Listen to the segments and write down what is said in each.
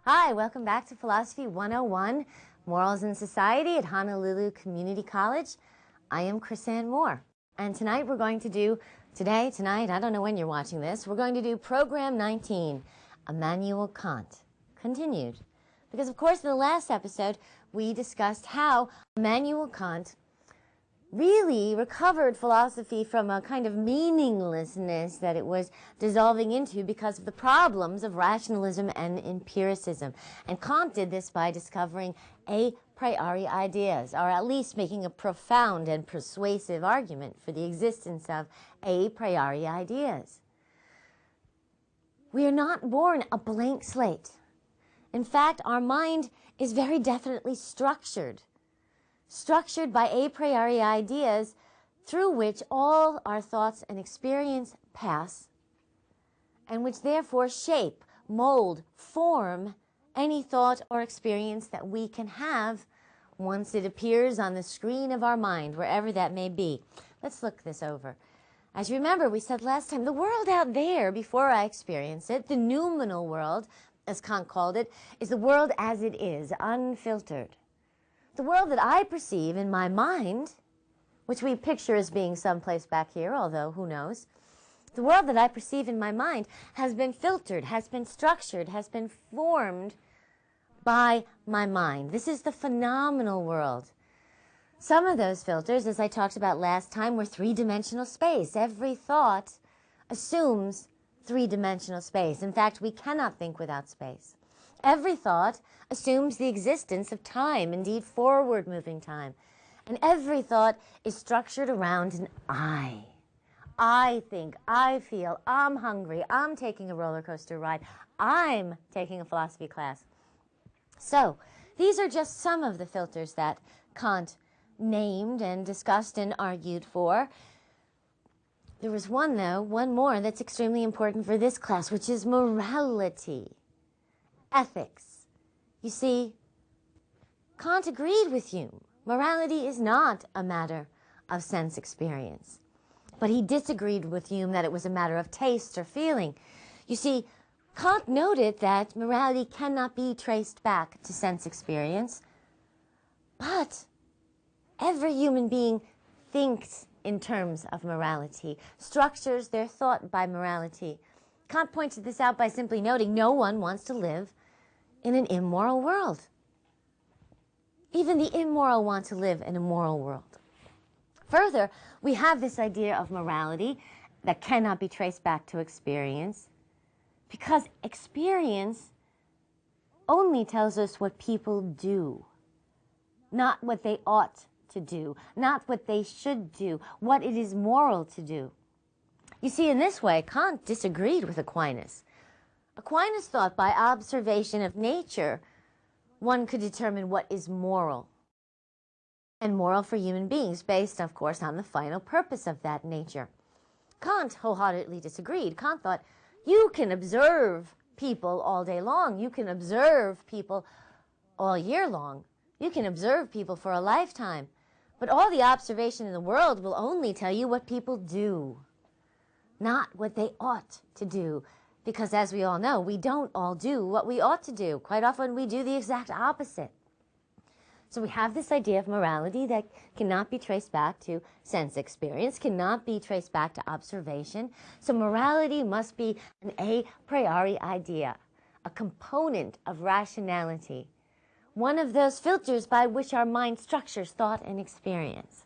Hi, welcome back to Philosophy 101, Morals in Society at Honolulu Community College. I am Chrisanne Moore, and tonight we're going to do, tonight, I don't know when you're watching this, we're going to do Program 19, Immanuel Kant, continued. Because of course in the last episode we discussed how Immanuel Kant really recovered philosophy from a kind of meaninglessness that it was dissolving into because of the problems of rationalism and empiricism. And Kant did this by discovering a priori ideas, or at least making a profound and persuasive argument for the existence of a priori ideas. We are not born a blank slate. In fact, our mind is very definitely structured by a priori ideas through which all our thoughts and experience pass, and which therefore shape, mold, form any thought or experience that we can have once it appears on the screen of our mind, wherever that may be. Let's look this over. As you remember, we said last time, the world out there, before I experience it, the noumenal world, as Kant called it, is the world as it is, unfiltered. The world that I perceive in my mind, which we picture as being someplace back here, although who knows, the world that I perceive in my mind has been filtered, has been structured, has been formed by my mind. This is the phenomenal world. Some of those filters, as I talked about last time, were three-dimensional space. Every thought assumes three-dimensional space. In fact, we cannot think without space. Every thought assumes the existence of time, indeed forward-moving time. And every thought is structured around an I. I think, I feel, I'm hungry, I'm taking a roller coaster ride, I'm taking a philosophy class. So, these are just some of the filters that Kant named and discussed and argued for. There was one more that's extremely important for this class, which is morality. Ethics. You see, Kant agreed with Hume. Morality is not a matter of sense experience. But he disagreed with Hume that it was a matter of taste or feeling. You see, Kant noted that morality cannot be traced back to sense experience, but every human being thinks in terms of morality, structures their thought by morality. Kant pointed this out by simply noting no one wants to live in an immoral world. Even the immoral want to live in a moral world. Further, we have this idea of morality that cannot be traced back to experience, because experience only tells us what people do, not what they ought to do, not what they should do, what it is moral to do. You see, in this way, Kant disagreed with Aquinas. Aquinas thought by observation of nature, one could determine what is moral. And moral for human beings, based, of course, on the final purpose of that nature. Kant wholeheartedly disagreed. Kant thought, you can observe people all day long. You can observe people all year long. You can observe people for a lifetime. But all the observation in the world will only tell you what people do, not what they ought to do. Because as we all know, we don't all do what we ought to do. Quite often we do the exact opposite. So we have this idea of morality that cannot be traced back to sense experience, cannot be traced back to observation. So morality must be an a priori idea, a component of rationality, one of those filters by which our mind structures thought and experience.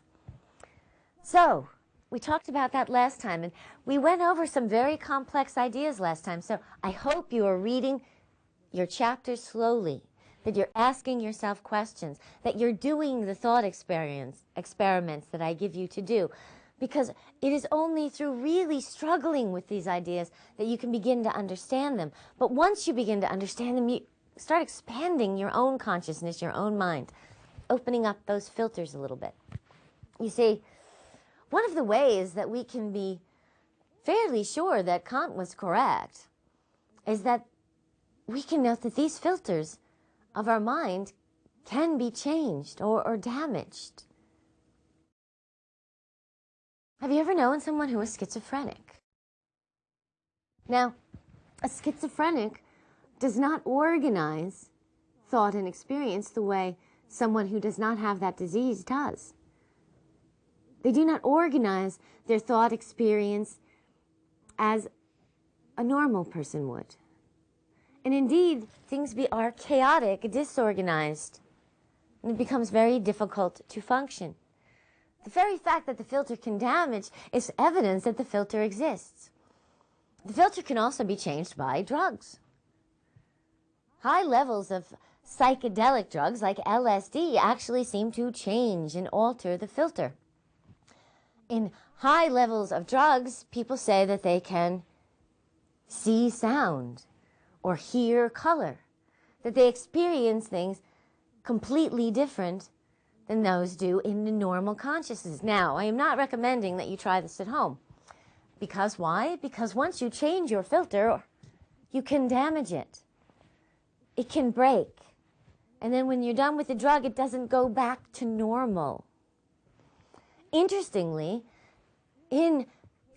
So, we talked about that last time, and we went over some very complex ideas last time, so I hope you are reading your chapters slowly, that you're asking yourself questions, that you're doing the thought experiments that I give you to do, because it is only through really struggling with these ideas that you can begin to understand them. But once you begin to understand them, you start expanding your own consciousness, your own mind, opening up those filters a little bit. You see, one of the ways that we can be fairly sure that Kant was correct is that we can note that these filters of our mind can be changed or damaged. Have you ever known someone who was schizophrenic? Now, a schizophrenic does not organize thought and experience the way someone who does not have that disease does. They do not organize their thought experience as a normal person would. And indeed, things are chaotic, disorganized, and it becomes very difficult to function. The very fact that the filter can damage is evidence that the filter exists. The filter can also be changed by drugs. High levels of psychedelic drugs like LSD actually seem to change and alter the filter. In high levels of drugs, people say that they can see sound or hear color, that they experience things completely different than those do in the normal consciousness. Now, I am not recommending that you try this at home. Because why? Because once you change your filter, you can damage it. It can break. And then when you're done with the drug, it doesn't go back to normal. Interestingly, in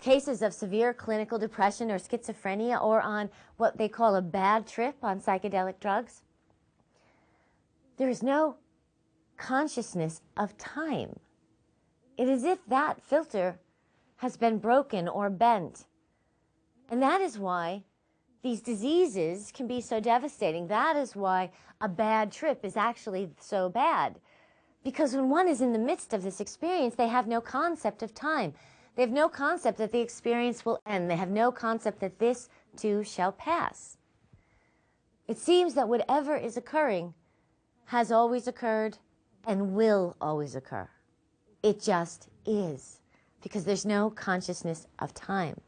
cases of severe clinical depression or schizophrenia, or on what they call a bad trip on psychedelic drugs, there is no consciousness of time. It is as if that filter has been broken or bent. And that is why these diseases can be so devastating. That is why a bad trip is actually so bad. Because when one is in the midst of this experience, they have no concept of time. They have no concept that the experience will end. They have no concept that this too shall pass. It seems that whatever is occurring has always occurred and will always occur. It just is, because there's no consciousness of time.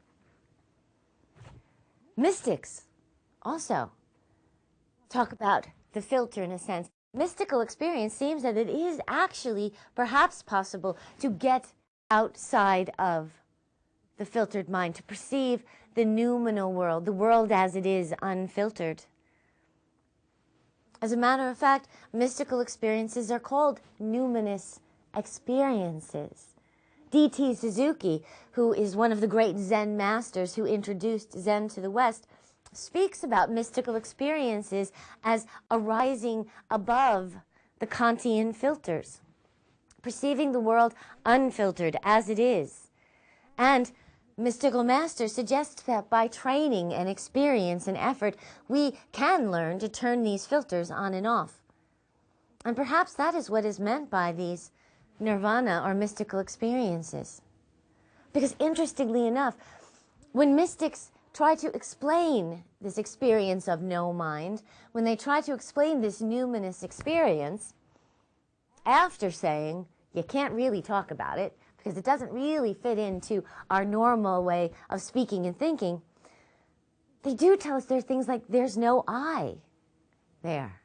Mystics also talk about the filter in a sense. Mystical experience seems that it is actually perhaps possible to get outside of the filtered mind, to perceive the noumenal world, the world as it is, unfiltered. As a matter of fact, mystical experiences are called numinous experiences. D.T. Suzuki, who is one of the great Zen masters who introduced Zen to the West, speaks about mystical experiences as arising above the Kantian filters, perceiving the world unfiltered as it is. And mystical masters suggest that by training and experience and effort, we can learn to turn these filters on and off. And perhaps that is what is meant by these nirvana or mystical experiences. Because interestingly enough, when mystics try to explain this experience of no mind, when they try to explain this numinous experience, after saying, you can't really talk about it, because it doesn't really fit into our normal way of speaking and thinking, they do tell us there are things like there's no I there.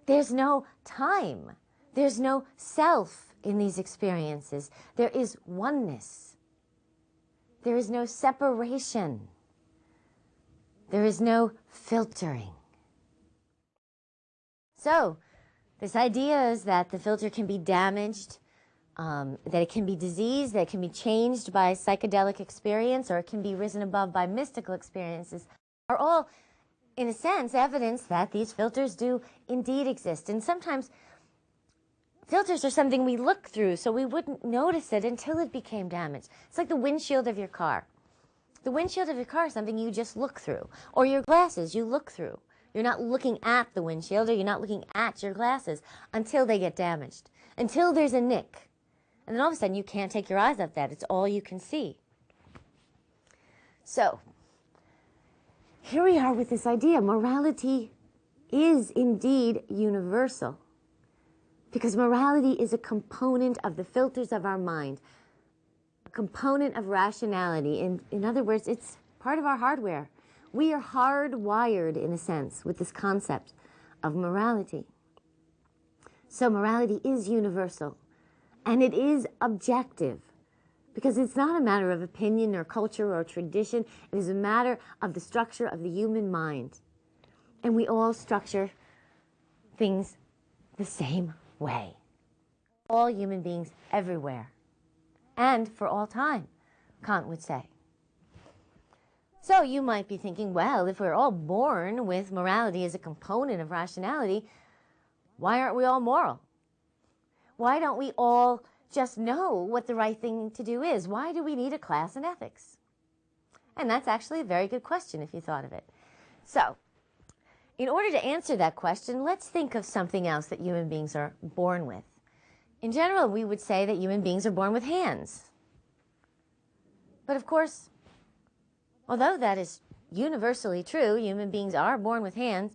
There's no time. There's no self in these experiences. There is oneness. There is no separation. There is no filtering. So, this idea is that the filter can be damaged, that it can be diseased, that it can be changed by psychedelic experience, or it can be risen above by mystical experiences, are all, in a sense, evidence that these filters do indeed exist. And sometimes filters are something we look through, so we wouldn't notice it until it became damaged. It's like the windshield of your car. The windshield of your car is something you just look through, or your glasses you look through. You're not looking at the windshield, or you're not looking at your glasses until they get damaged, until there's a nick. And then all of a sudden you can't take your eyes off that. It's all you can see. So, here we are with this idea. Morality is indeed universal, because morality is a component of the filters of our mind, a component of rationality. In other words, it's part of our hardware. We are hardwired, in a sense, with this concept of morality. So morality is universal, and it is objective, because it's not a matter of opinion or culture or tradition. It is a matter of the structure of the human mind. And we all structure things the same way. All human beings everywhere, and for all time, Kant would say. So you might be thinking, well, if we're all born with morality as a component of rationality, why aren't we all moral? Why don't we all just know what the right thing to do is? Why do we need a class in ethics? And that's actually a very good question if you thought of it. So, in order to answer that question, let's think of something else that human beings are born with. In general, we would say that human beings are born with hands. But of course, although that is universally true, human beings are born with hands,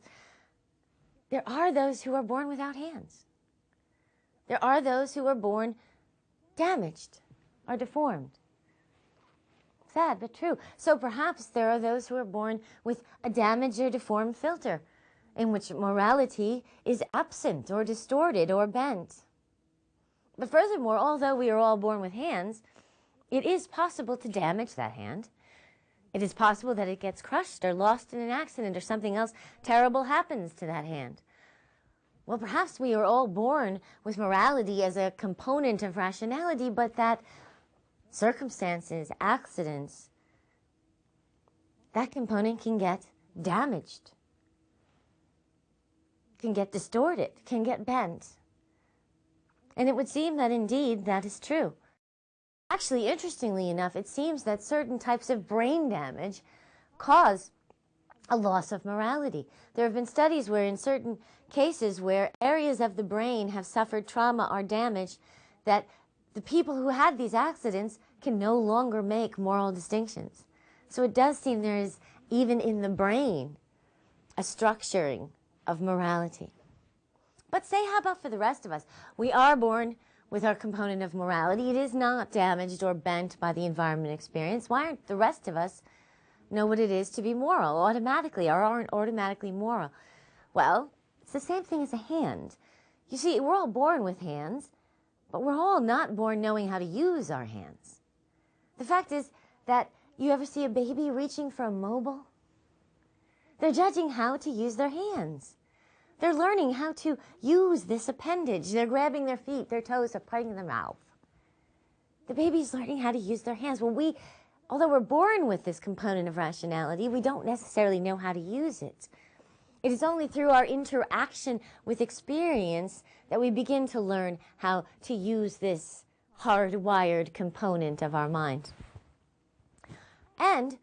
there are those who are born without hands. There are those who are born damaged or deformed. Sad, but true. So perhaps there are those who are born with a damaged or deformed filter, in which morality is absent or distorted or bent. But furthermore, although we are all born with hands, it is possible to damage that hand. It is possible that it gets crushed or lost in an accident or something else terrible happens to that hand. Well, perhaps we are all born with morality as a component of rationality, but that circumstances, accidents, that component can get damaged, can get distorted, can get bent. And it would seem that indeed that is true. Actually, interestingly enough, it seems that certain types of brain damage cause a loss of morality. There have been studies where in certain cases where areas of the brain have suffered trauma or damage, that the people who had these accidents can no longer make moral distinctions. So it does seem there is, even in the brain, a structuring of morality. But say, how about for the rest of us? We are born with our component of morality. It is not damaged or bent by the environment experience. Why aren't the rest of us know what it is to be moral automatically, or aren't automatically moral? Well, it's the same thing as a hand. You see, we're all born with hands, but we're all not born knowing how to use our hands. The fact is that you ever see a baby reaching for a mobile? They're judging how to use their hands. They're learning how to use this appendage. They're grabbing their feet, their toes, are putting in their mouth. The baby's learning how to use their hands. Well, although we're born with this component of rationality, we don't necessarily know how to use it. It is only through our interaction with experience that we begin to learn how to use this hardwired component of our mind. And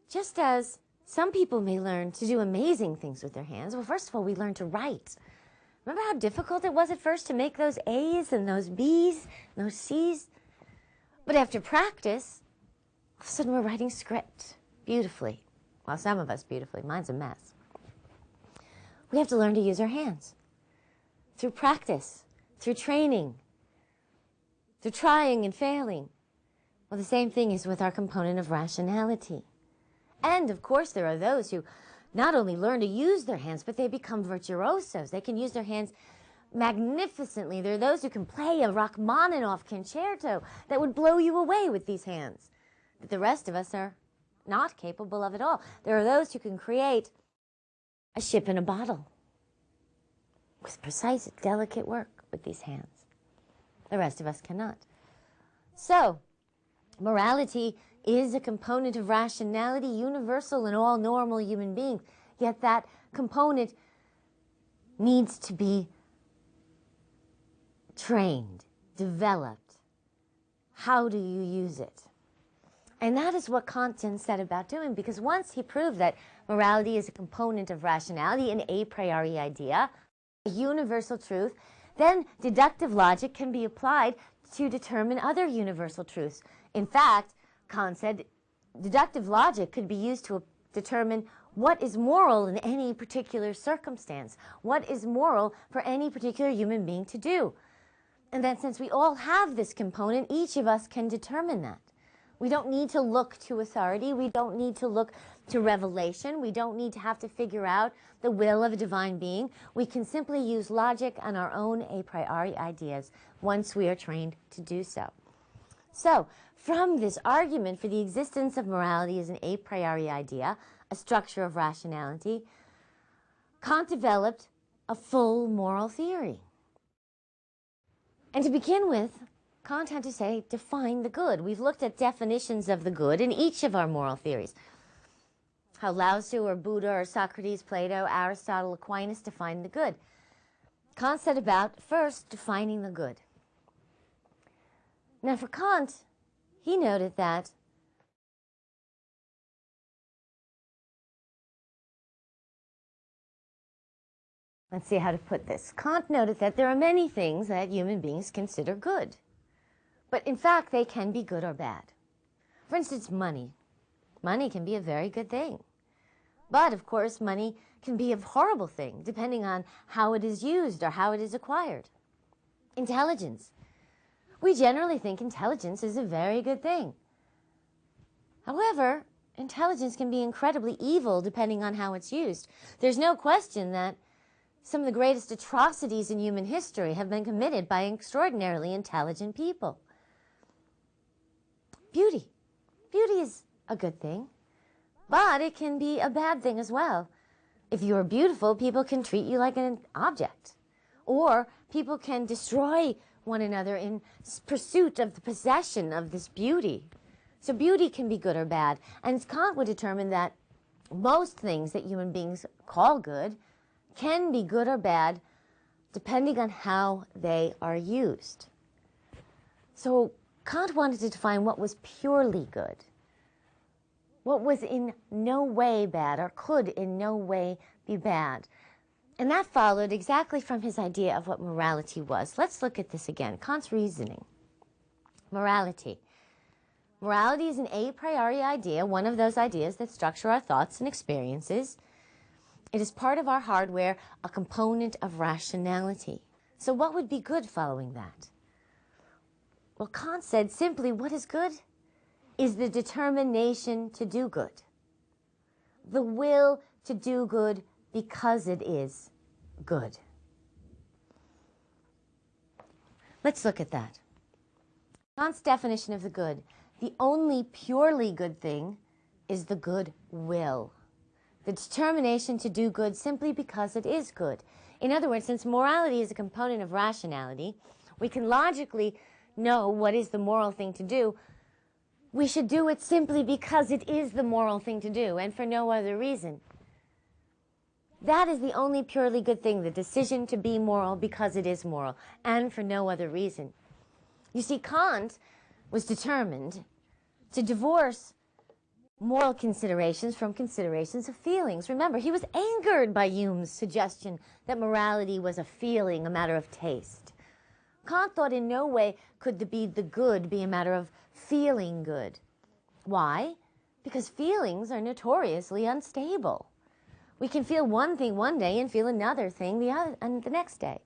just as some people may learn to do amazing things with their hands, well, first of all, we learn to write. Remember how difficult it was at first to make those A's and those B's and those C's? But after practice, all of a sudden we're writing script beautifully. Well, some of us beautifully. Mine's a mess. We have to learn to use our hands through practice, through training, through trying and failing. Well, the same thing is with our component of rationality. And, of course, there are those who not only learn to use their hands, but they become virtuosos. They can use their hands magnificently. There are those who can play a Rachmaninoff concerto that would blow you away with these hands. But the rest of us are not capable of it all. There are those who can create a ship in a bottle with precise, delicate work with these hands. The rest of us cannot. So, morality is a component of rationality, universal in all normal human beings. Yet that component needs to be trained, developed. How do you use it? And that is what Kant said about doing, because once he proved that morality is a component of rationality, an a priori idea, a universal truth, then deductive logic can be applied to determine other universal truths. In fact, Kant said deductive logic could be used to determine what is moral in any particular circumstance, what is moral for any particular human being to do. And then since we all have this component, each of us can determine that. We don't need to look to authority. We don't need to look to revelation. We don't need to have to figure out the will of a divine being. We can simply use logic and our own a priori ideas once we are trained to do so. So, from this argument for the existence of morality as an a priori idea, a structure of rationality, Kant developed a full moral theory. And to begin with, Kant had to say, define the good. We've looked at definitions of the good in each of our moral theories. how Lao Tzu or Buddha or Socrates, Plato, Aristotle, Aquinas defined the good. Kant set about first defining the good. Now for Kant, he noted that let's see how to put this. Kant noted that there are many things that human beings consider good, but in fact they can be good or bad. For instance, money. Money can be a very good thing. But, of course, money can be a horrible thing, depending on how it is used or how it is acquired. Intelligence. We generally think intelligence is a very good thing. However, intelligence can be incredibly evil depending on how it's used. There's no question that some of the greatest atrocities in human history have been committed by extraordinarily intelligent people. Beauty. Beauty is a good thing. But it can be a bad thing as well. If you are beautiful, people can treat you like an object. Or people can destroy one another in pursuit of the possession of this beauty. So beauty can be good or bad. And Kant would determine that most things that human beings call good can be good or bad depending on how they are used. So Kant wanted to define what was purely good, what was in no way bad or could in no way be bad. And that followed exactly from his idea of what morality was. Let's look at this again. Kant's reasoning. Morality. Morality is an a priori idea, one of those ideas that structure our thoughts and experiences. It is part of our hardware, a component of rationality. So what would be good following that? Well, Kant said simply, what is good is the determination to do good. The will to do good because it is good. Let's look at that. Kant's definition of the good. The only purely good thing is the good will. The determination to do good simply because it is good. In other words, since morality is a component of rationality, we can logically know what is the moral thing to do. We should do it simply because it is the moral thing to do and for no other reason. That is the only purely good thing, the decision to be moral because it is moral and for no other reason. You see, Kant was determined to divorce moral considerations from considerations of feelings. Remember, he was angered by Hume's suggestion that morality was a feeling, a matter of taste. Kant thought in no way could the good be a matter of feeling good. Why? Because feelings are notoriously unstable. We can feel one thing one day and feel another thing the next day.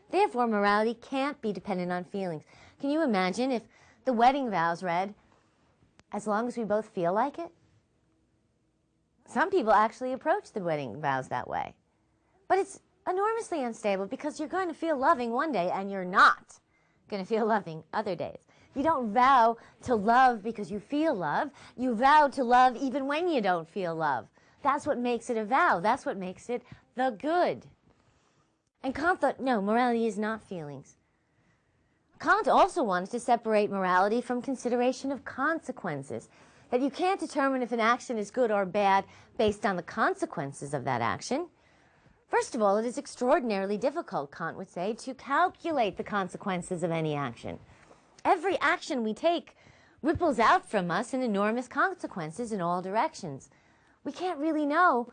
Therefore, morality can't be dependent on feelings. Can you imagine if the wedding vows read, as long as we both feel like it? Some people actually approach the wedding vows that way. But it's enormously unstable because you're going to feel loving one day and you're not going to feel loving other days. You don't vow to love because you feel love. You vow to love even when you don't feel love. That's what makes it a vow. That's what makes it the good. And Kant thought, no, morality is not feelings. Kant also wanted to separate morality from consideration of consequences, that you can't determine if an action is good or bad based on the consequences of that action. First of all, it is extraordinarily difficult, Kant would say, to calculate the consequences of any action. Every action we take ripples out from us in enormous consequences in all directions. We can't really know.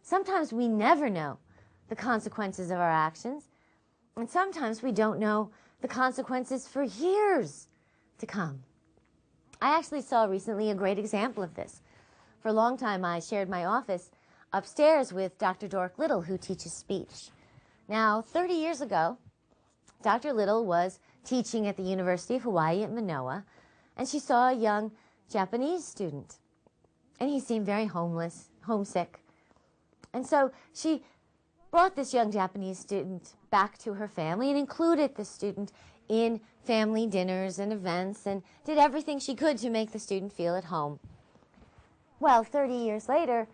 Sometimes we never know the consequences of our actions, and sometimes we don't know the consequences for years to come. I actually saw recently a great example of this. For a long time, I shared my office upstairs with Dr. Dork Little, who teaches speech. Now, 30 years ago, Dr. Little was teaching at the University of Hawaii at Manoa, and she saw a young Japanese student. And he seemed very homesick. And so she brought this young Japanese student back to her family and included the student in family dinners and events and did everything she could to make the student feel at home. Well, 30 years later,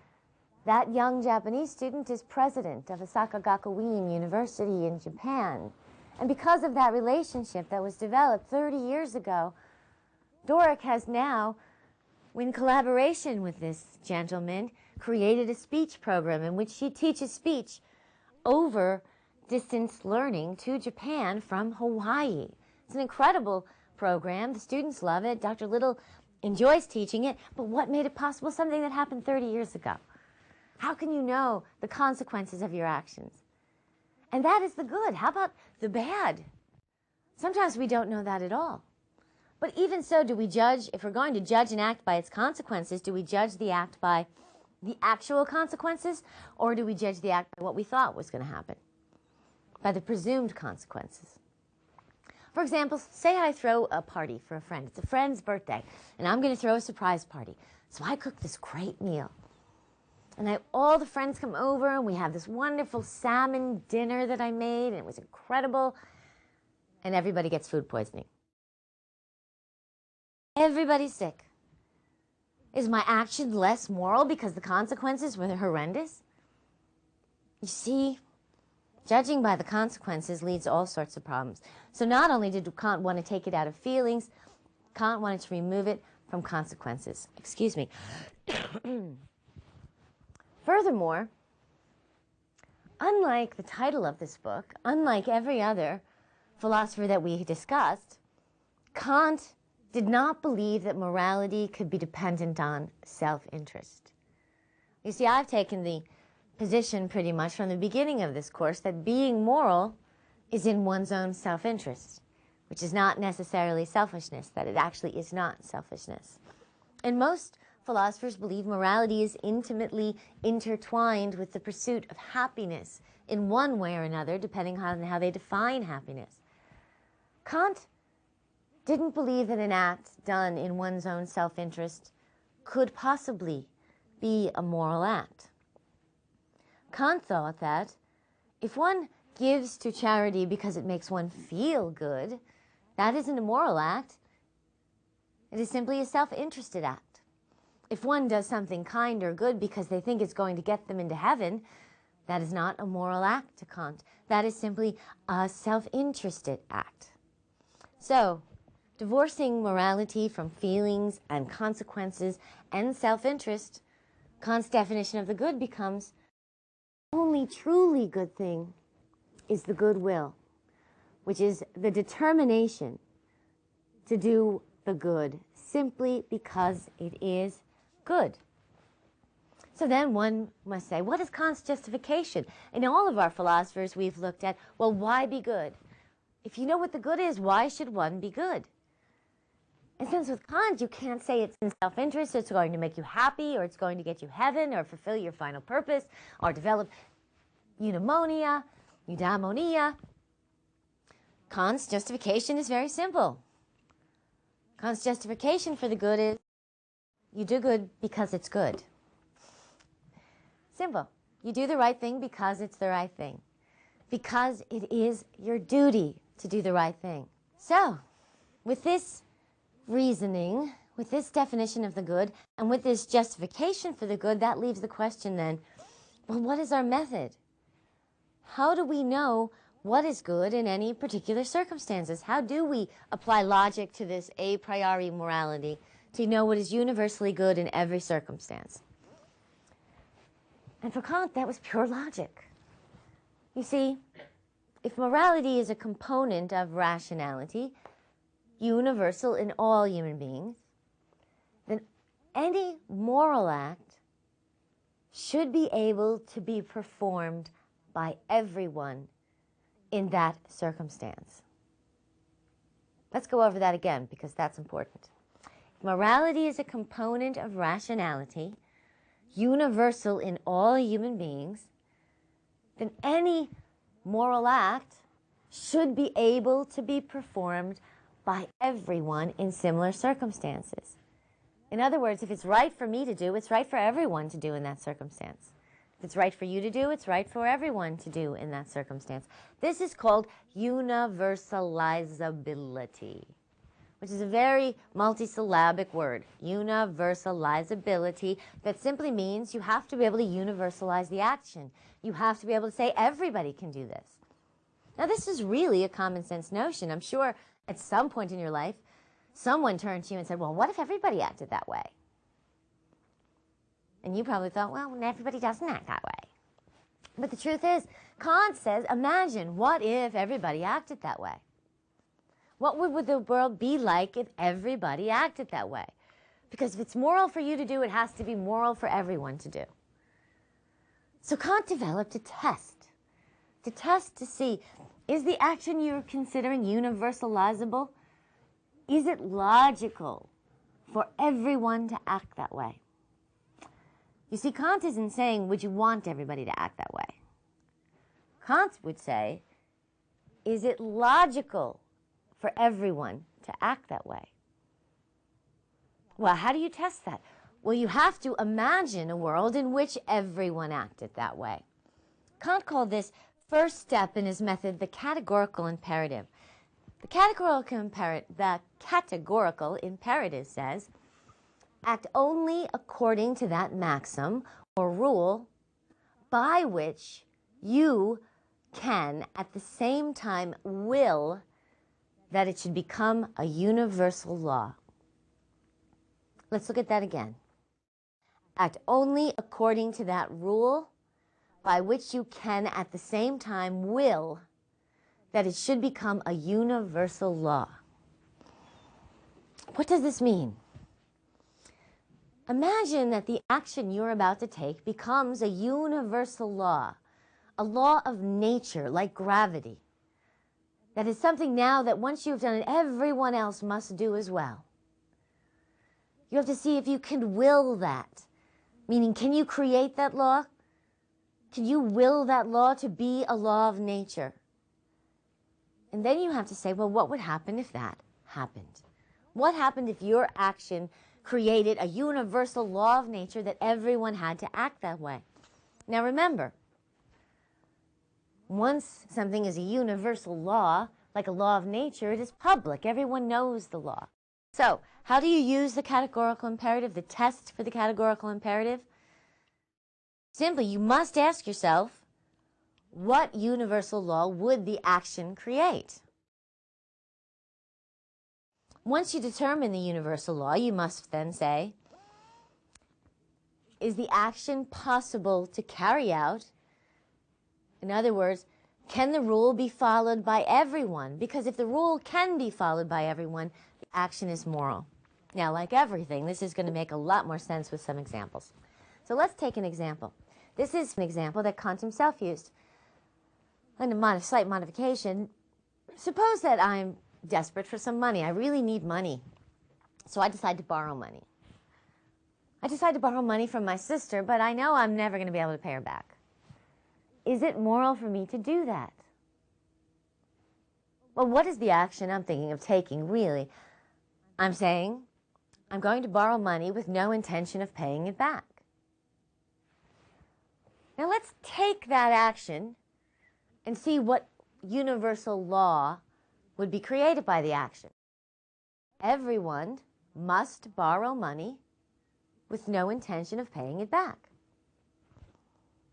that young Japanese student is president of Osaka Gakuen University in Japan. And because of that relationship that was developed 30 years ago, Doric has now, in collaboration with this gentleman, created a speech program in which she teaches speech over distance learning to Japan from Hawaii. It's an incredible program. The students love it. Dr. Little enjoys teaching it. But what made it possible? Something that happened 30 years ago. How can you know the consequences of your actions? And that is the good. How about the bad? Sometimes we don't know that at all. But even so, do we judge, if we're going to judge an act by its consequences, do we judge the act by the actual consequences, or do we judge the act by what we thought was going to happen, by the presumed consequences? For example, say I throw a party for a friend. It's a friend's birthday, and I'm going to throw a surprise party. So I cook this great meal. And all the friends come over, and we have this wonderful salmon dinner that I made, and it was incredible. And everybody gets food poisoning. Everybody's sick. Is my action less moral because the consequences were horrendous? You see, judging by the consequences leads to all sorts of problems. So not only did Kant want to take it out of feelings, Kant wanted to remove it from consequences. Excuse me. Furthermore, unlike the title of this book, unlike every other philosopher that we discussed, Kant did not believe that morality could be dependent on self-interest. You see, I've taken the position pretty much from the beginning of this course that being moral is in one's own self-interest, which is not necessarily selfishness, that it actually is not selfishness. And most philosophers believe morality is intimately intertwined with the pursuit of happiness in one way or another, depending on how they define happiness. Kant didn't believe that an act done in one's own self-interest could possibly be a moral act. Kant thought that if one gives to charity because it makes one feel good, that isn't a moral act. It is simply a self-interested act. If one does something kind or good because they think it's going to get them into heaven, that is not a moral act to Kant. That is simply a self-interested act. So, divorcing morality from feelings and consequences and self-interest, Kant's definition of the good becomes the only truly good thing is the goodwill, which is the determination to do the good simply because it is good. So then one must say, what is Kant's justification? In all of our philosophers we've looked at, well, why be good? If you know what the good is, why should one be good? And since with Kant, you can't say it's in self-interest, it's going to make you happy, or it's going to get you heaven, or fulfill your final purpose, or develop eudaimonia. Kant's justification is very simple. Kant's justification for the good is you do good because it's good. Simple. You do the right thing because it's the right thing. Because it is your duty to do the right thing. So, with this reasoning, with this definition of the good, and with this justification for the good, that leaves the question then, well, what is our method? How do we know what is good in any particular circumstances? How do we apply logic to this a priori morality to know what is universally good in every circumstance? And for Kant, that was pure logic. You see, if morality is a component of rationality, universal in all human beings, then any moral act should be able to be performed by everyone in that circumstance. Let's go over that again because that's important. If morality is a component of rationality, universal in all human beings, then any moral act should be able to be performed by everyone in similar circumstances. In other words, if it's right for me to do, it's right for everyone to do in that circumstance. If it's right for you to do, it's right for everyone to do in that circumstance. This is called universalizability, which is a very multisyllabic word. Universalizability, that simply means you have to be able to universalize the action. You have to be able to say everybody can do this. Now, this is really a common sense notion. I'm sure at some point in your life, someone turned to you and said, well, what if everybody acted that way? And you probably thought, well, everybody doesn't act that way. But the truth is, Kant says, imagine, what if everybody acted that way? What would the world be like if everybody acted that way? Because if it's moral for you to do, it has to be moral for everyone to do. So Kant developed a test to see, is the action you're considering universalizable? Is it logical for everyone to act that way? You see, Kant isn't saying, would you want everybody to act that way? Kant would say, is it logical for everyone to act that way? Well, how do you test that? Well, you have to imagine a world in which everyone acted that way. Kant called this first step in his method the categorical imperative. The categorical imperative says, act only according to that maxim or rule by which you can at the same time will that it should become a universal law. Let's look at that again. Act only according to that rule by which you can at the same time will that it should become a universal law. What does this mean? Imagine that the action you're about to take becomes a universal law, a law of nature like gravity. That is something now that once you've done it, everyone else must do as well. You have to see if you can will that. Meaning, can you create that law? Can you will that law to be a law of nature? And then you have to say, well, what would happen if that happened? What happened if your action created a universal law of nature that everyone had to act that way? Now remember, once something is a universal law, like a law of nature, it is public. Everyone knows the law. So, how do you use the categorical imperative, the test for the categorical imperative? Simply, you must ask yourself, what universal law would the action create? Once you determine the universal law, you must then say, is the action possible to carry out? In other words, can the rule be followed by everyone? Because if the rule can be followed by everyone, the action is moral. Now, like everything, this is going to make a lot more sense with some examples. So let's take an example. This is an example that Kant himself used. And a slight modification. Suppose that I'm desperate for some money. I really need money. So I decide to borrow money. I decide to borrow money from my sister, but I know I'm never going to be able to pay her back. Is it moral for me to do that? Well, what is the action I'm thinking of taking, really? I'm saying, I'm going to borrow money with no intention of paying it back. Now let's take that action and see what universal law would be created by the action. Everyone must borrow money with no intention of paying it back.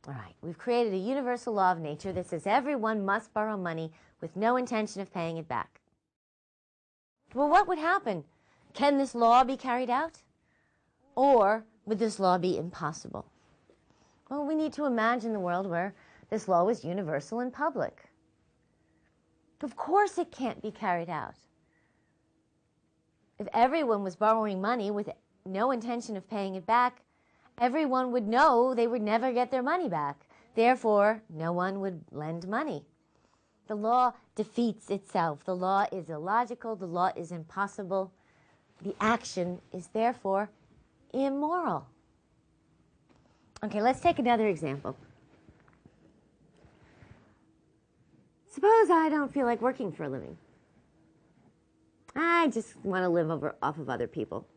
All right, we've created a universal law of nature that says everyone must borrow money with no intention of paying it back. Well, what would happen? Can this law be carried out? Or would this law be impossible? Well, we need to imagine the world where this law was universal and public. Of course it can't be carried out. If everyone was borrowing money with no intention of paying it back, everyone would know they would never get their money back. Therefore, no one would lend money. The law defeats itself. The law is illogical. The law is impossible. The action is therefore immoral. Okay, let's take another example. Suppose I don't feel like working for a living. I just want to live off of other people.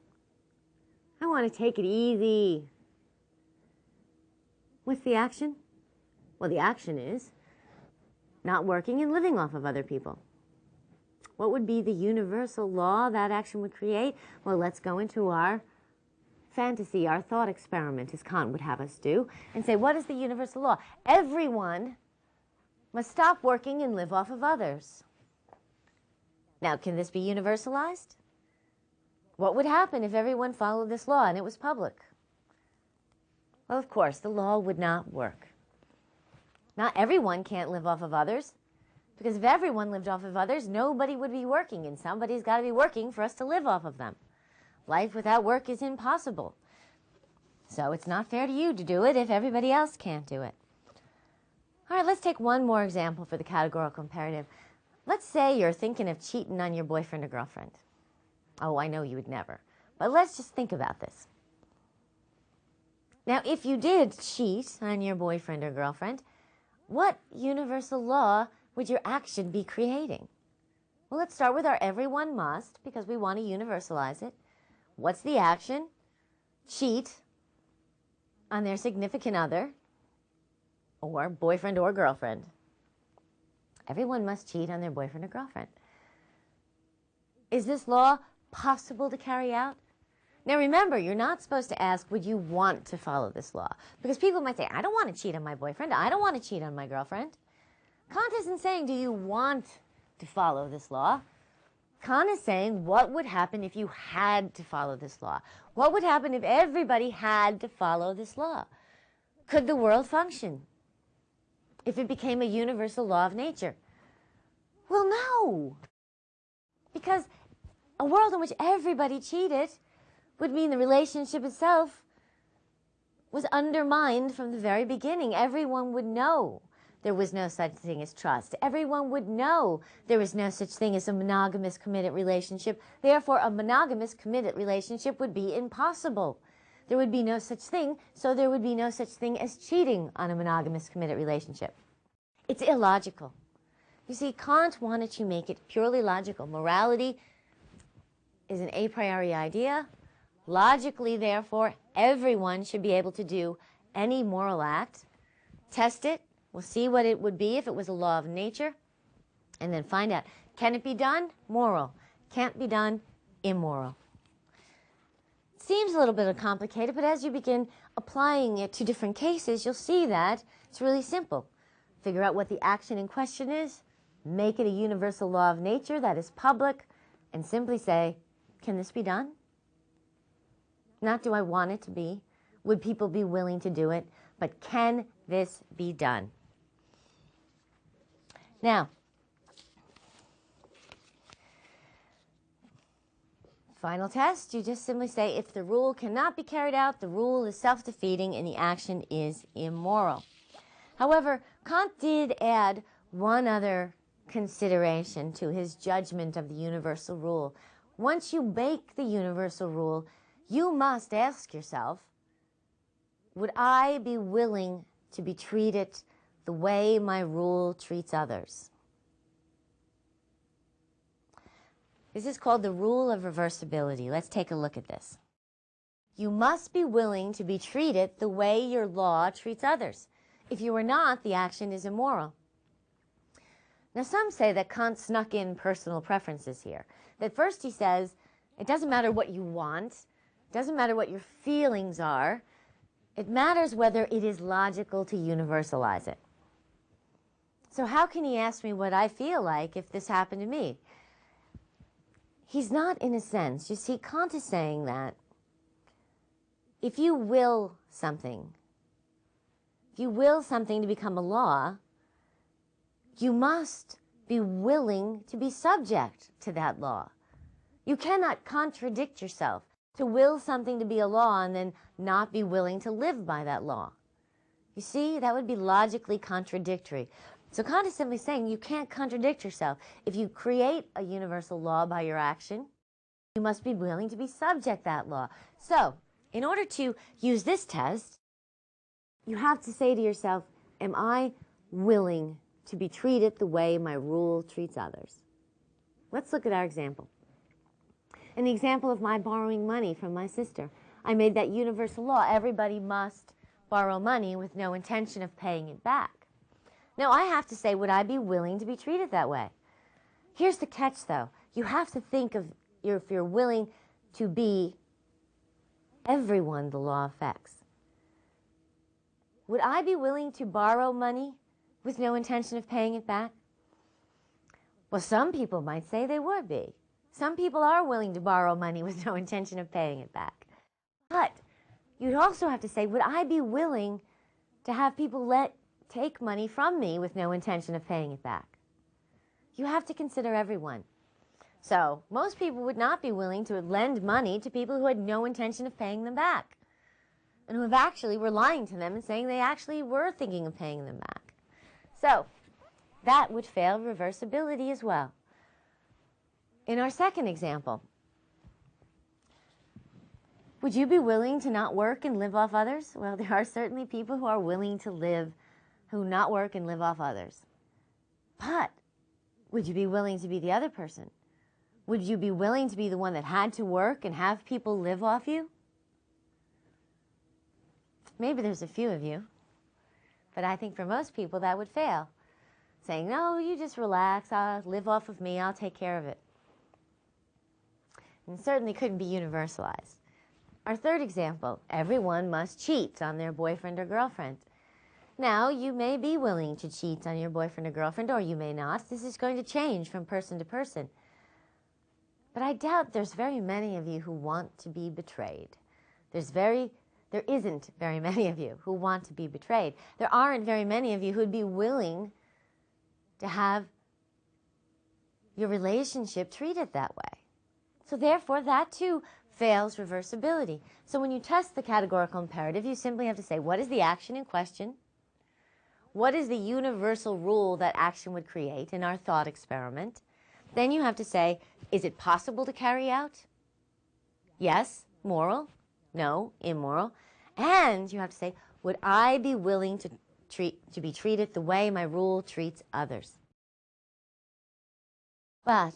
I want to take it easy. What's the action? Well, the action is not working and living off of other people. What would be the universal law that action would create? Well, let's go into our fantasy, our thought experiment, as Kant would have us do, and say, what is the universal law? Everyone must stop working and live off of others. Now, can this be universalized? What would happen if everyone followed this law and it was public? Well, of course, the law would not work. Not everyone can't live off of others, because if everyone lived off of others, nobody would be working, and somebody's got to be working for us to live off of them. Life without work is impossible. So it's not fair to you to do it if everybody else can't do it. All right, let's take one more example for the categorical imperative. Let's say you're thinking of cheating on your boyfriend or girlfriend. Oh, I know you would never. But let's just think about this. Now, if you did cheat on your boyfriend or girlfriend, what universal law would your action be creating? Well, let's start with our everyone must, because we want to universalize it. What's the action? Cheat on their significant other or boyfriend or girlfriend. Everyone must cheat on their boyfriend or girlfriend. Is this law possible to carry out? Now remember, you're not supposed to ask, would you want to follow this law? Because people might say, I don't want to cheat on my boyfriend. I don't want to cheat on my girlfriend. Kant isn't saying, do you want to follow this law? Kant is saying, what would happen if you had to follow this law? What would happen if everybody had to follow this law? Could the world function if it became a universal law of nature? Well, no. Because a world in which everybody cheated would mean the relationship itself was undermined from the very beginning. Everyone would know there was no such thing as trust. Everyone would know there was no such thing as a monogamous committed relationship. Therefore, a monogamous committed relationship would be impossible. There would be no such thing, so there would be no such thing as cheating on a monogamous committed relationship. It's illogical. You see, Kant wanted to make it purely logical. Morality is an a priori idea. Logically, therefore, everyone should be able to do any moral act, test it, we'll see what it would be if it was a law of nature, and then find out, can it be done? Moral. Can't be done? Immoral. Seems a little bit complicated, but as you begin applying it to different cases, you'll see that it's really simple. Figure out what the action in question is, make it a universal law of nature that is public, and simply say, can this be done? Not do I want it to be, would people be willing to do it, but can this be done? Now, final test, you just simply say, if the rule cannot be carried out, the rule is self-defeating and the action is immoral. However, Kant did add one other consideration to his judgment of the universal rule. Once you make the universal rule, you must ask yourself, would I be willing to be treated the way my rule treats others? This is called the Rule of Reversibility. Let's take a look at this. You must be willing to be treated the way your law treats others. If you are not, the action is immoral. Now, some say that Kant snuck in personal preferences here. That first he says, it doesn't matter what you want, it doesn't matter what your feelings are, it matters whether it is logical to universalize it. So how can he ask me what I feel like if this happened to me? He's not, in a sense. You see, Kant is saying that if you will something to become a law, you must be willing to be subject to that law. You cannot contradict yourself to will something to be a law and then not be willing to live by that law. You see, that would be logically contradictory. So Kant is simply saying you can't contradict yourself. If you create a universal law by your action, you must be willing to be subject to that law. So, in order to use this test, you have to say to yourself, am I willing to be treated the way my rule treats others? Let's look at our example. In the example of my borrowing money from my sister, I made that universal law. Everybody must borrow money with no intention of paying it back. Now, I have to say, would I be willing to be treated that way? Here's the catch, though. You have to think of if you're willing to be everyone the law affects. Would I be willing to borrow money with no intention of paying it back? Well, some people might say they would be. Some people are willing to borrow money with no intention of paying it back. But You'd also have to say, would I be willing to have people take money from me with no intention of paying it back? You have to consider everyone. So most people would not be willing to lend money to people who had no intention of paying them back, and who actually were lying to them and saying they actually were thinking of paying them back. So that would fail reversibility as well. In our second example, would you be willing to not work and live off others? Well, there are certainly people who are willing to not work and live off others. But would you be willing to be the other person? Would you be willing to be the one that had to work and have people live off you? Maybe there's a few of you, but I think for most people that would fail. Saying, no, you just relax, I'll live off of me, I'll take care of it. And certainly couldn't be universalized. Our third example, everyone must cheat on their boyfriend or girlfriend. Now, you may be willing to cheat on your boyfriend or girlfriend, or you may not. This is going to change from person to person. But I doubt there's very many of you who want to be betrayed. There isn't very many of you who want to be betrayed. There aren't very many of you who'd be willing to have your relationship treated that way. So therefore, that too fails reversibility. So when you test the categorical imperative, you simply have to say, what is the action in question? What is the universal rule that action would create in our thought experiment? Then you have to say, is it possible to carry out? Yes, moral. No, immoral. And you have to say, would I be willing to be treated the way my rule treats others? But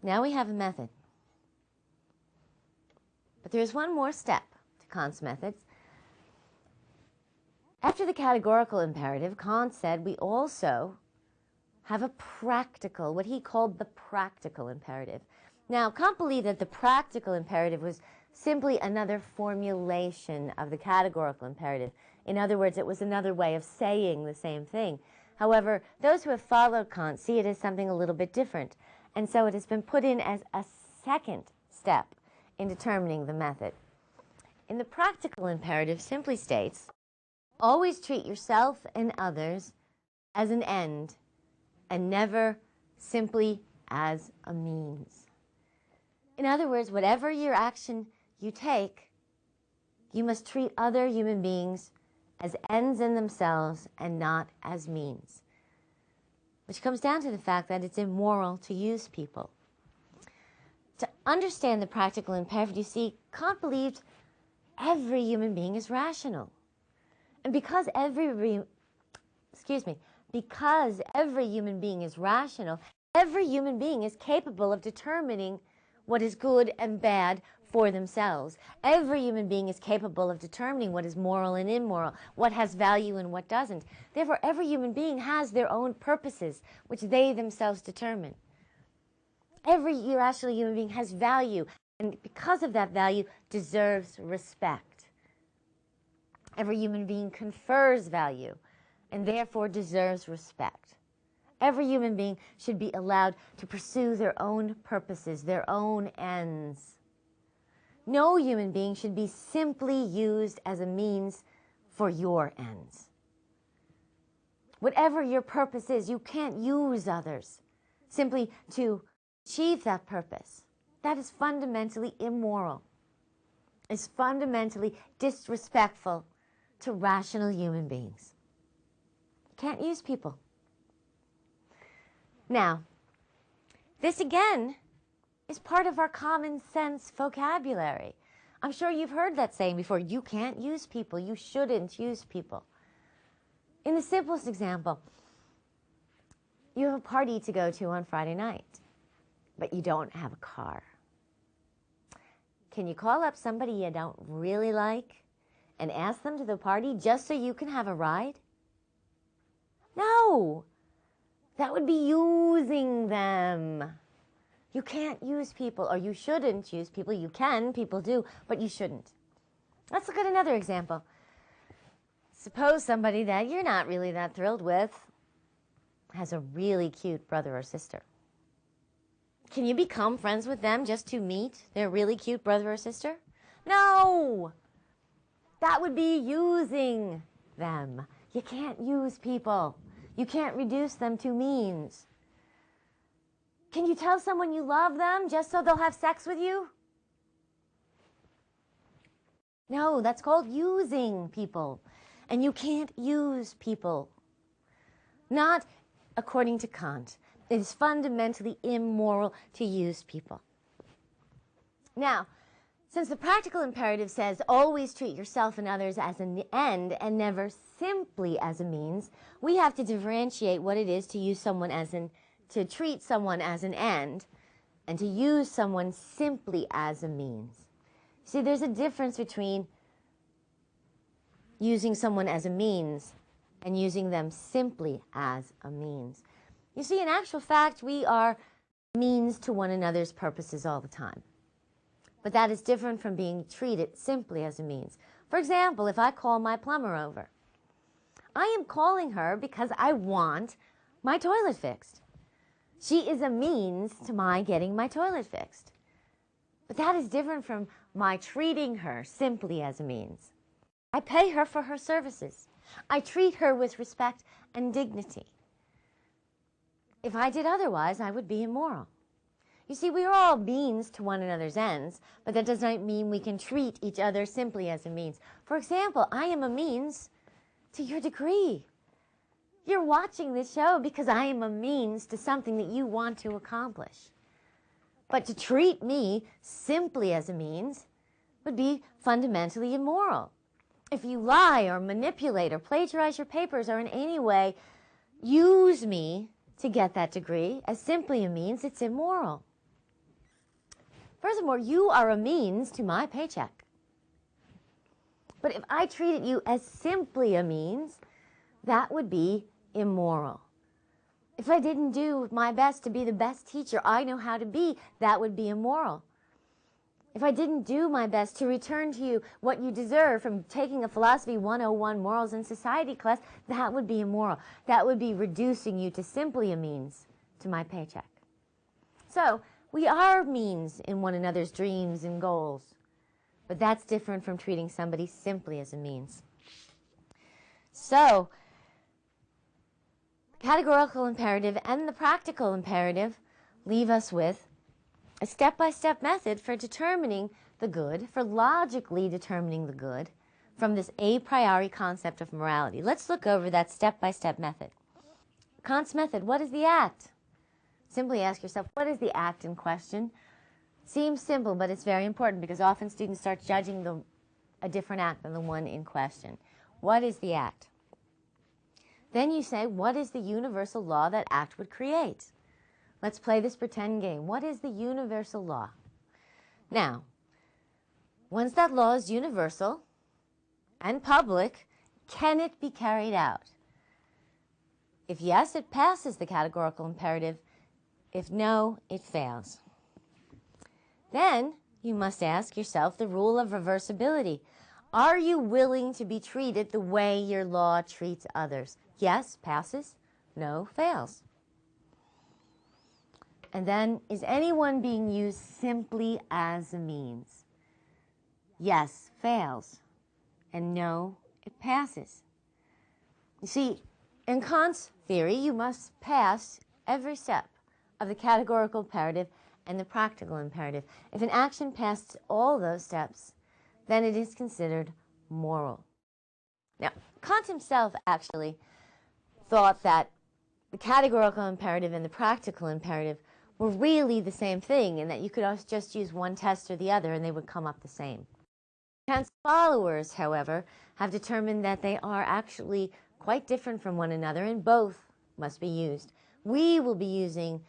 now we have a method. But there's one more step to Kant's methods. After the categorical imperative, Kant said we also have a practical, what he called the practical imperative. Now, Kant believed that the practical imperative was simply another formulation of the categorical imperative. In other words, it was another way of saying the same thing. However, those who have followed Kant see it as something a little bit different, and so it has been put in as a second step in determining the method. In the practical imperative simply states, always treat yourself and others as an end and never simply as a means. In other words, whatever your action you take, you must treat other human beings as ends in themselves and not as means. Which comes down to the fact that it's immoral to use people. To understand the practical imperative, you see, Kant believed every human being is rational. And because every human being is rational, every human being is capable of determining what is good and bad for themselves. Every human being is capable of determining what is moral and immoral, what has value and what doesn't. Therefore, every human being has their own purposes, which they themselves determine. Every irrational human being has value, and because of that value, deserves respect. Every human being confers value, and therefore deserves respect. Every human being should be allowed to pursue their own purposes, their own ends. No human being should be simply used as a means for your ends. Whatever your purpose is, you can't use others simply to achieve that purpose. That is fundamentally immoral. It's fundamentally disrespectful to rational human beings. You can't use people. Now, this again is part of our common sense vocabulary. I'm sure you've heard that saying before. You can't use people. You shouldn't use people. In the simplest example, you have a party to go to on Friday night, but you don't have a car. Can you call up somebody you don't really like and ask them to the party just so you can have a ride? No. That would be using them. You can't use people, or you shouldn't use people. You can, people do, but you shouldn't. Let's look at another example. Suppose somebody that you're not really that thrilled with has a really cute brother or sister. Can you become friends with them just to meet their really cute brother or sister? No! That would be using them. You can't use people. You can't reduce them to means. Can you tell someone you love them just so they'll have sex with you? No, that's called using people. And you can't use people. Not according to Kant. It is fundamentally immoral to use people. Now, since the practical imperative says always treat yourself and others as an end and never simply as a means, we have to differentiate what it is to use someone to treat someone as an end and to use someone simply as a means. See, there's a difference between using someone as a means and using them simply as a means. You see, in actual fact, we are means to one another's purposes all the time. But that is different from being treated simply as a means. For example, if I call my plumber over, I am calling her because I want my toilet fixed. She is a means to my getting my toilet fixed. But that is different from my treating her simply as a means. I pay her for her services. I treat her with respect and dignity. If I did otherwise, I would be immoral. You see, we are all means to one another's ends, but that does not mean we can treat each other simply as a means. For example, I am a means to your degree. You're watching this show because I am a means to something that you want to accomplish. But to treat me simply as a means would be fundamentally immoral. If you lie or manipulate or plagiarize your papers or in any way use me to get that degree as simply a means, it's immoral. Furthermore, you are a means to my paycheck. But if I treated you as simply a means, that would be immoral. If I didn't do my best to be the best teacher I know how to be, that would be immoral. If I didn't do my best to return to you what you deserve from taking a Philosophy 101 Morals and Society class, that would be immoral. That would be reducing you to simply a means to my paycheck. So, we are means in one another's dreams and goals, but that's different from treating somebody simply as a means. So, the categorical imperative and the practical imperative leave us with a step-by-step method for determining the good, for logically determining the good from this a priori concept of morality. Let's look over that step-by-step method. Kant's method, what is the act? Simply ask yourself, what is the act in question? Seems simple, but it's very important because often students start judging a different act than the one in question. What is the act? Then you say, what is the universal law that act would create? Let's play this pretend game. What is the universal law? Now, once that law is universal and public, can it be carried out? If yes, it passes the categorical imperative. If no, it fails. Then you must ask yourself the rule of reversibility. Are you willing to be treated the way your law treats others? Yes, passes. No, fails. And then, is anyone being used simply as a means? Yes, fails. And no, it passes. You see, in Kant's theory, you must pass every step of the categorical imperative and the practical imperative. If an action passed all those steps, then it is considered moral. Now, Kant himself actually thought that the categorical imperative and the practical imperative were really the same thing, and that you could just use one test or the other and they would come up the same. Kant's followers, however, have determined that they are actually quite different from one another and both must be used. We will be using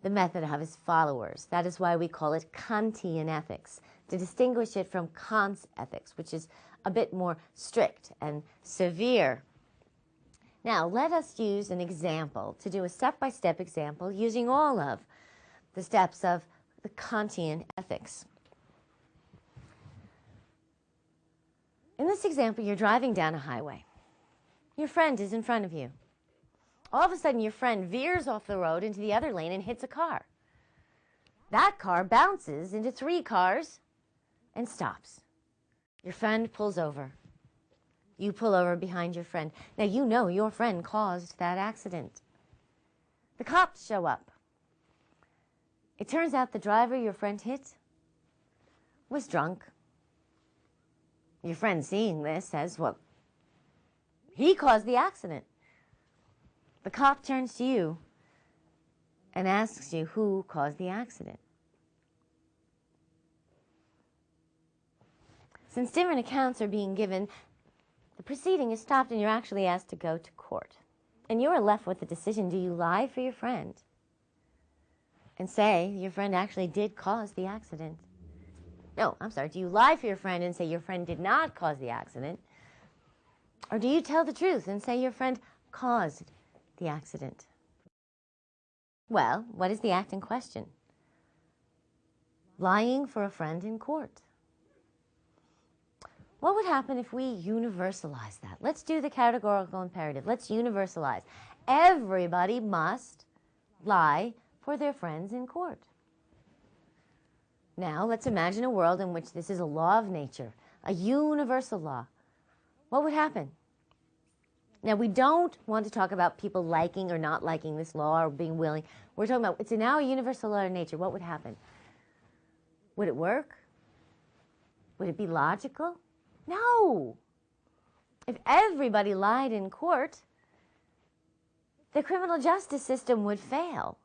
the method of his followers. That is why we call it Kantian ethics, to distinguish it from Kant's ethics, which is a bit more strict and severe. Now, let us use an example, to do a step-by-step example using all of the steps of the Kantian ethics. In this example, you're driving down a highway. Your friend is in front of you. All of a sudden, your friend veers off the road into the other lane and hits a car. That car bounces into 3 cars and stops. Your friend pulls over. You pull over behind your friend. Now you know your friend caused that accident. The cops show up. It turns out the driver your friend hit was drunk. Your friend, seeing this, says, well, he caused the accident. The cop turns to you and asks you who caused the accident. Since different accounts are being given, the proceeding is stopped and you're actually asked to go to court. And you are left with the decision, do you lie for your friend and say your friend actually did cause the accident? No, I'm sorry, do you lie for your friend and say your friend did not cause the accident? Or do you tell the truth and say your friend caused the accident? Well, what is the act in question? Lying for a friend in court. What would happen if we universalize that? Let's do the categorical imperative. Let's universalize. Everybody must lie for their friends in court. Now, let's imagine a world in which this is a law of nature, a universal law. What would happen? Now, we don't want to talk about people liking or not liking this law or being willing. We're talking about it's now a universal law of nature. What would happen? Would it work? Would it be logical? No. If everybody lied in court, the criminal justice system would fail.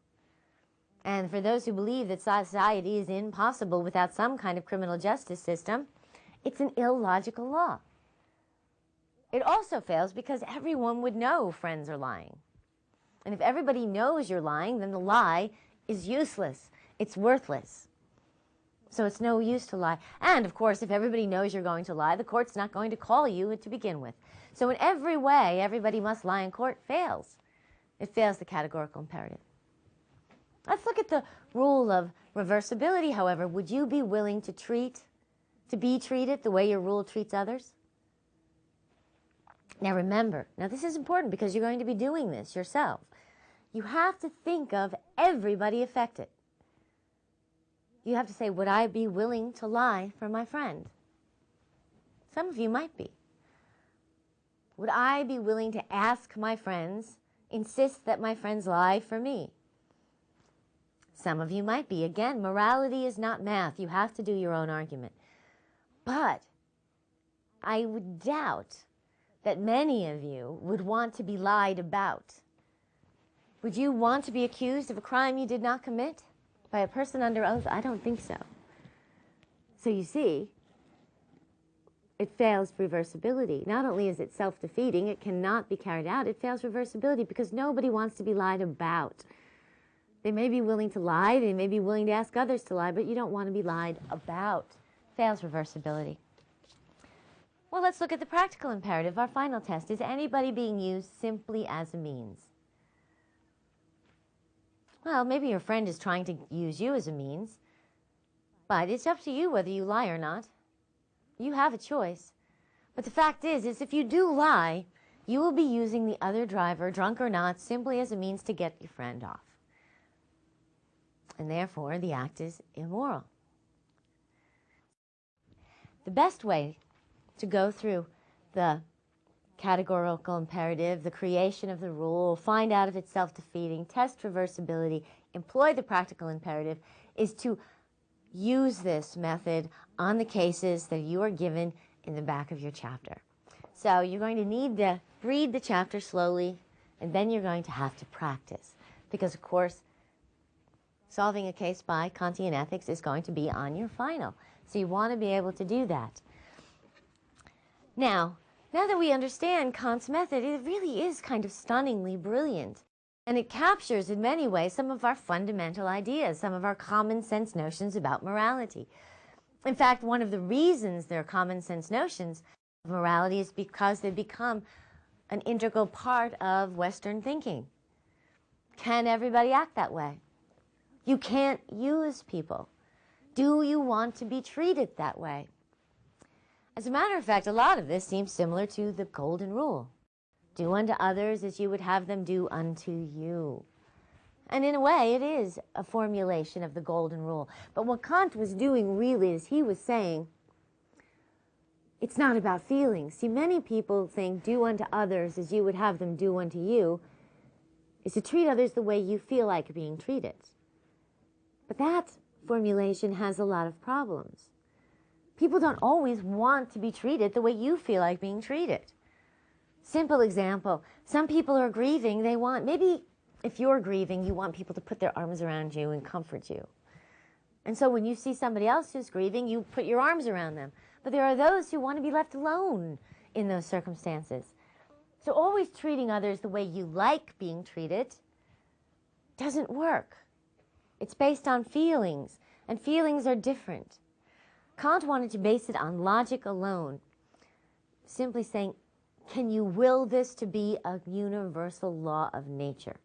And for those who believe that society is impossible without some kind of criminal justice system, it's an illogical law. It also fails because everyone would know friends are lying. And if everybody knows you're lying, then the lie is useless. It's worthless. So it's no use to lie. And, of course, if everybody knows you're going to lie, the court's not going to call you to begin with. So in every way, everybody must lie in court fails. It fails the categorical imperative. Let's look at the rule of reversibility, however. Would you be willing to be treated the way your rule treats others? Now remember, this is important because you're going to be doing this yourself. You have to think of everybody affected. You have to say, would I be willing to lie for my friend? Some of you might be. Would I be willing to ask my friends, insist that my friends lie for me? Some of you might be. Again, morality is not math. You have to do your own argument. But I would doubt that many of you would want to be lied about. Would you want to be accused of a crime you did not commit by a person under oath? I don't think so. So you see, it fails reversibility. Not only is it self-defeating, it cannot be carried out, it fails reversibility because nobody wants to be lied about. They may be willing to lie, they may be willing to ask others to lie, but you don't want to be lied about. Fails reversibility. Well, let's look at the practical imperative. Our final test. Is anybody being used simply as a means? Well, maybe your friend is trying to use you as a means, but it's up to you whether you lie or not. You have a choice. But the fact is if you do lie, you will be using the other driver, drunk or not, simply as a means to get your friend off. And therefore, the act is immoral. The best way to go through the categorical imperative, the creation of the rule, find out if it's self-defeating, test reversibility, employ the practical imperative, is to use this method on the cases that you are given in the back of your chapter. So you're going to need to read the chapter slowly, and then you're going to have to practice. Because, of course, solving a case by Kantian ethics is going to be on your final. So you want to be able to do that. Now that we understand Kant's method, it really is kind of stunningly brilliant. And it captures, in many ways, some of our fundamental ideas, some of our common sense notions about morality. In fact, one of the reasons they're common sense notions of morality is because they become an integral part of Western thinking. Can everybody act that way? You can't use people. Do you want to be treated that way? As a matter of fact, a lot of this seems similar to the golden rule. Do unto others as you would have them do unto you. And in a way, it is a formulation of the golden rule. But what Kant was doing really is he was saying, It's not about feelings. See, many people think do unto others as you would have them do unto you is to treat others the way you feel like being treated. But that formulation has a lot of problems. People don't always want to be treated the way you feel like being treated. Simple example, some people are grieving, maybe if you're grieving, you want people to put their arms around you and comfort you. And so when you see somebody else who's grieving, you put your arms around them. But there are those who want to be left alone in those circumstances. So always treating others the way you like being treated doesn't work. It's based on feelings, and feelings are different. Kant wanted to base it on logic alone, simply saying, can you will this to be a universal law of nature?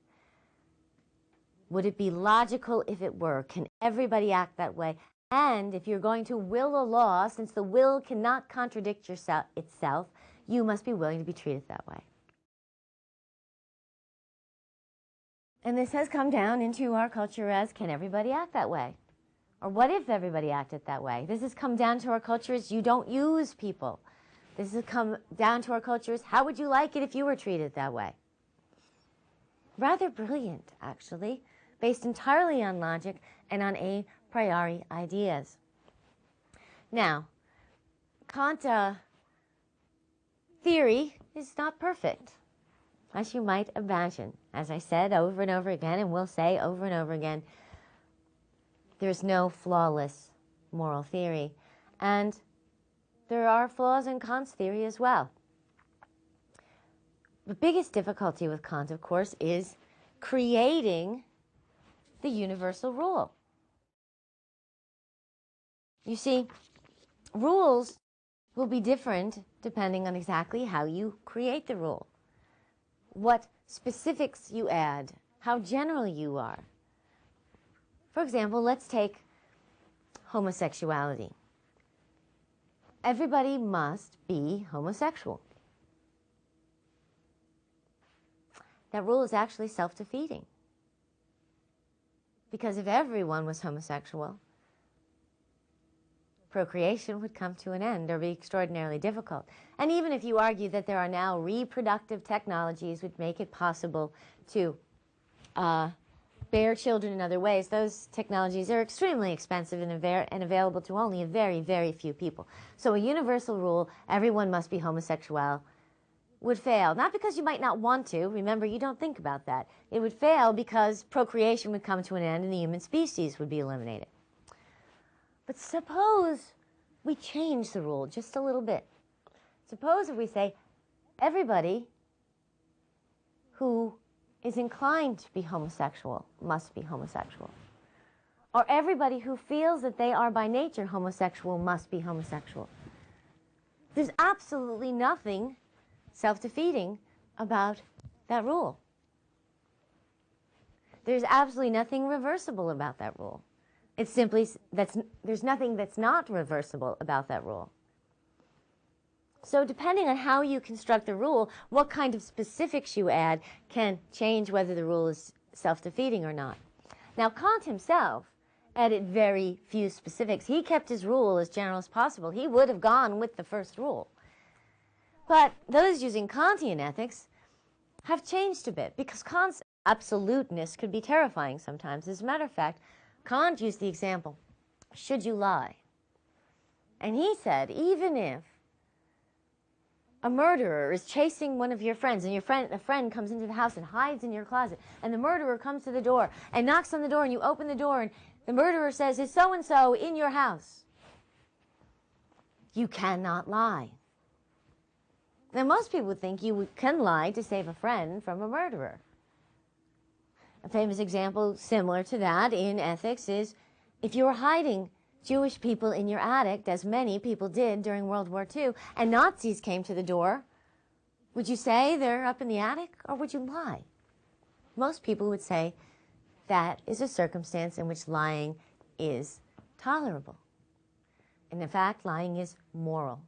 Would it be logical if it were? Can everybody act that way? And if you're going to will a law, since the will cannot contradict itself, you must be willing to be treated that way. And this has come down into our culture as, can everybody act that way? Or what if everybody acted that way? This has come down to our culture as, you don't use people. This has come down to our culture as, how would you like it if you were treated that way? Rather brilliant, actually, based entirely on logic and on a priori ideas. Now, Kant theory is not perfect, as you might imagine. As I said over and over again, and will say over and over again, there's no flawless moral theory. And there are flaws in Kant's theory as well. The biggest difficulty with Kant, of course, is creating the universal rule. You see, rules will be different depending on exactly how you create the rule, what specifics you add, how general you are. For example, let's take homosexuality. Everybody must be homosexual. That rule is actually self-defeating. Because if everyone was homosexual, procreation would come to an end or be extraordinarily difficult. And even if you argue that there are now reproductive technologies which make it possible to bear children in other ways, those technologies are extremely expensive and available to only a very, very few people. So a universal rule, everyone must be homosexual, would fail. Not because you might not want to. Remember, you don't think about that. It would fail because procreation would come to an end and the human species would be eliminated. But suppose we change the rule just a little bit. Suppose if we say everybody who is inclined to be homosexual must be homosexual. Or everybody who feels that they are by nature homosexual must be homosexual. There's absolutely nothing self-defeating about that rule. There's absolutely nothing reversible about that rule. It's simply, there's nothing that's not reversible about that rule. So depending on how you construct the rule, what kind of specifics you add can change whether the rule is self-defeating or not. Now, Kant himself added very few specifics. He kept his rule as general as possible. He would have gone with the first rule. But those using Kantian ethics have changed a bit because Kant's absoluteness could be terrifying sometimes. As a matter of fact, Kant used the example, should you lie? And he said, even if a murderer is chasing one of your friends and a friend comes into the house and hides in your closet, and the murderer comes to the door and knocks on the door and you open the door and the murderer says, is so-and-so in your house? You cannot lie. Now, most people would think you can lie to save a friend from a murderer. A famous example similar to that in ethics is if you were hiding Jewish people in your attic, as many people did during World War II, and Nazis came to the door, would you say they're up in the attic, or would you lie? Most people would say that is a circumstance in which lying is tolerable. And in fact, lying is moral.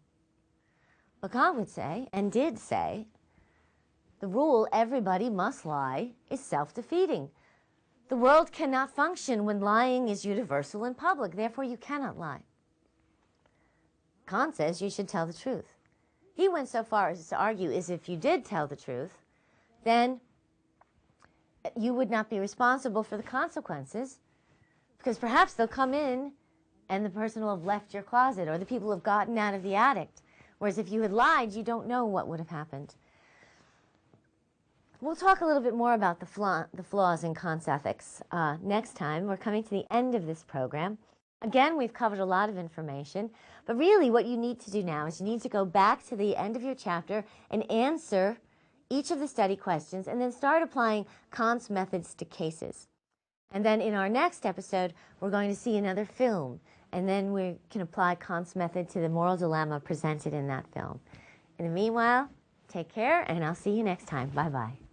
But Kant would say, and did say, the rule everybody must lie is self-defeating. The world cannot function when lying is universal and public. Therefore, you cannot lie. Kant says you should tell the truth. He went so far as to argue is if you did tell the truth, then you would not be responsible for the consequences, because perhaps they'll come in and the person will have left your closet, or the people have gotten out of the attic. Whereas if you had lied, you don't know what would have happened. We'll talk a little bit more about the flaws in Kant's ethics next time. We're coming to the end of this program. Again, we've covered a lot of information, but really what you need to do now is you need to go back to the end of your chapter and answer each of the study questions, and then start applying Kant's methods to cases. And then in our next episode, we're going to see another film, and then we can apply Kant's method to the moral dilemma presented in that film. In the meanwhile, take care, and I'll see you next time. Bye-bye.